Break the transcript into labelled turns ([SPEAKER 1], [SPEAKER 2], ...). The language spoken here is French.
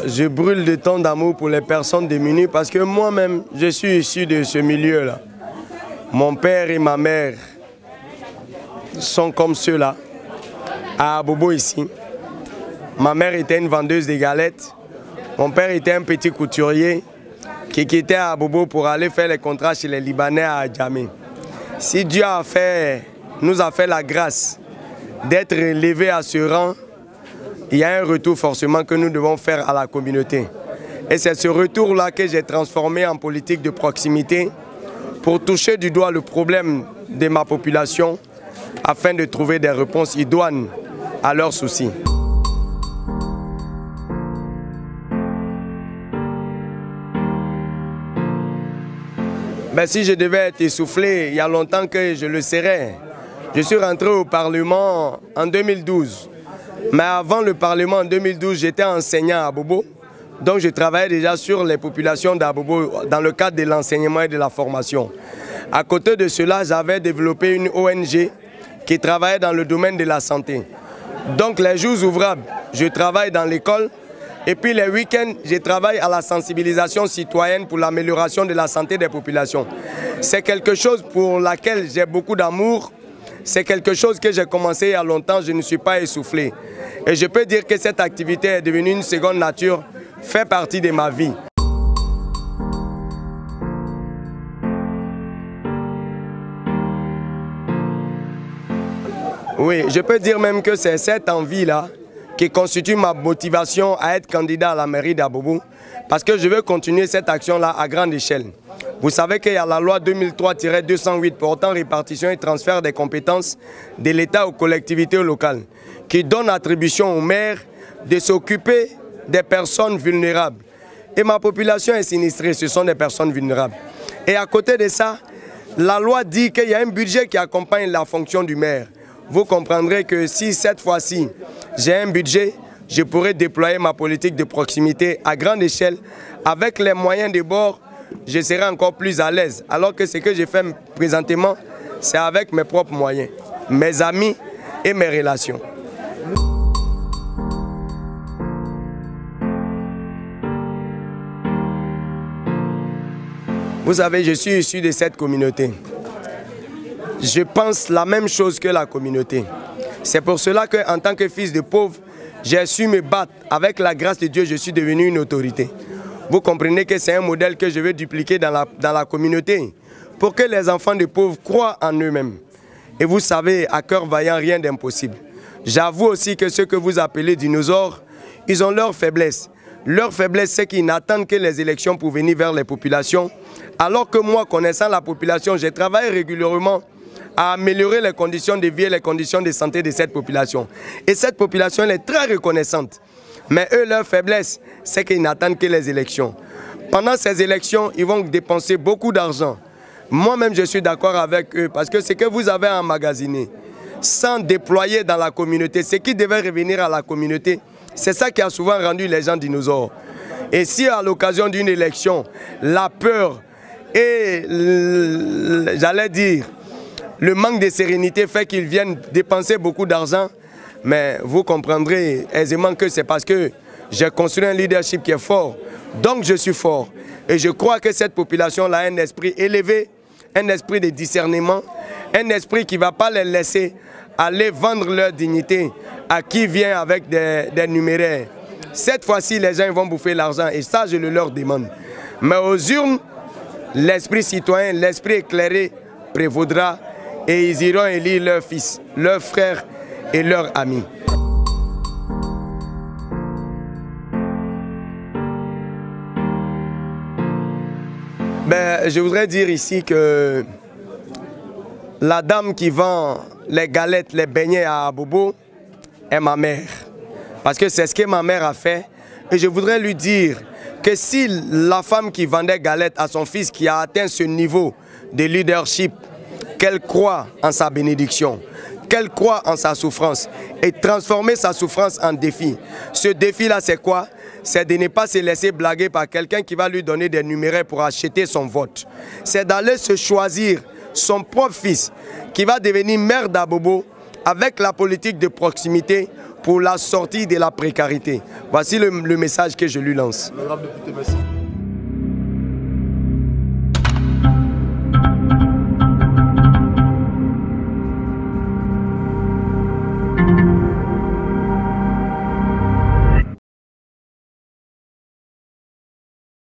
[SPEAKER 1] je brûle de tant d'amour pour les personnes démunies parce que moi-même, je suis issu de ce milieu-là. Mon père et ma mère sont comme ceux-là, à Abobo ici. Ma mère était une vendeuse de galettes. Mon père était un petit couturier qui quittait à Abobo pour aller faire les contrats chez les Libanais à Adjamé. Si Dieu nous a fait la grâce d'être élevés à ce rang, il y a un retour forcément que nous devons faire à la communauté. Et c'est ce retour-là que j'ai transformé en politique de proximité pour toucher du doigt le problème de ma population afin de trouver des réponses idoines à leurs soucis. Ben, si je devais être essoufflé, il y a longtemps que je le serais. Je suis rentré au Parlement en 2012. Mais avant le Parlement en 2012, j'étais enseignant à Abobo. Donc je travaillais déjà sur les populations d'Abobo dans le cadre de l'enseignement et de la formation. À côté de cela, j'avais développé une ONG qui travaillait dans le domaine de la santé. Donc les jours ouvrables, je travaille dans l'école. Et puis les week-ends, je travaille à la sensibilisation citoyenne pour l'amélioration de la santé des populations. C'est quelque chose pour laquelle j'ai beaucoup d'amour. C'est quelque chose que j'ai commencé il y a longtemps, je ne suis pas essoufflé. Et je peux dire que cette activité est devenue une seconde nature, fait partie de ma vie. Oui, je peux dire même que c'est cette envie-là qui constitue ma motivation à être candidat à la mairie d'Abobo, parce que je veux continuer cette action-là à grande échelle. Vous savez qu'il y a la loi 2003-208 portant répartition et transfert des compétences de l'État aux collectivités locales, qui donne attribution aux maires de s'occuper des personnes vulnérables. Et ma population est sinistrée, ce sont des personnes vulnérables. Et à côté de ça, la loi dit qu'il y a un budget qui accompagne la fonction du maire. Vous comprendrez que si cette fois-ci, j'ai un budget, je pourrai déployer ma politique de proximité à grande échelle. Avec les moyens de bord, je serai encore plus à l'aise. Alors que ce que je fais présentement, c'est avec mes propres moyens, mes amis et mes relations. Vous savez, je suis issu de cette communauté. Je pense la même chose que la communauté. C'est pour cela qu'en tant que fils de pauvre, j'ai su me battre. Avec la grâce de Dieu, je suis devenu une autorité. Vous comprenez que c'est un modèle que je veux dupliquer dans la communauté pour que les enfants de pauvres croient en eux-mêmes. Et vous savez, à cœur vaillant, rien d'impossible. J'avoue aussi que ceux que vous appelez dinosaures, ils ont leur faiblesse. Leur faiblesse, c'est qu'ils n'attendent que les élections pour venir vers les populations. Alors que moi, connaissant la population, je travaille régulièrement à améliorer les conditions de vie et les conditions de santé de cette population. Et cette population, elle est très reconnaissante. Mais eux, leur faiblesse, c'est qu'ils n'attendent que les élections. Pendant ces élections, ils vont dépenser beaucoup d'argent. Moi-même, je suis d'accord avec eux parce que ce que vous avez emmagasiné, sans déployer dans la communauté, ce qui devait revenir à la communauté, c'est ça qui a souvent rendu les gens dinosaures. Et si à l'occasion d'une élection, la peur et, j'allais dire, le manque de sérénité fait qu'ils viennent dépenser beaucoup d'argent, mais vous comprendrez aisément que c'est parce que j'ai construit un leadership qui est fort, donc je suis fort. Et je crois que cette population-là a un esprit élevé, un esprit de discernement, un esprit qui ne va pas les laisser aller vendre leur dignité à qui vient avec des numéraires. Cette fois-ci, les gens vont bouffer l'argent et ça, je le leur demande. Mais aux urnes, l'esprit citoyen, l'esprit éclairé prévaudra. Et ils iront élire leurs fils, leurs frères et leurs amis. Je voudrais dire ici que la dame qui vend les galettes, les beignets à Abobo est ma mère. Parce que c'est ce que ma mère a fait. Et je voudrais lui dire que si la femme qui vendait galettes à son fils qui a atteint ce niveau de leadership, qu'elle croit en sa bénédiction, qu'elle croit en sa souffrance et transformer sa souffrance en défi. Ce défi-là, c'est quoi? C'est de ne pas se laisser blaguer par quelqu'un qui va lui donner des numéraires pour acheter son vote. C'est d'aller se choisir son propre fils qui va devenir maire d'Abobo avec la politique de proximité pour la sortie de la précarité. Voici le message que je lui lance.
[SPEAKER 2] L'honorable député, merci.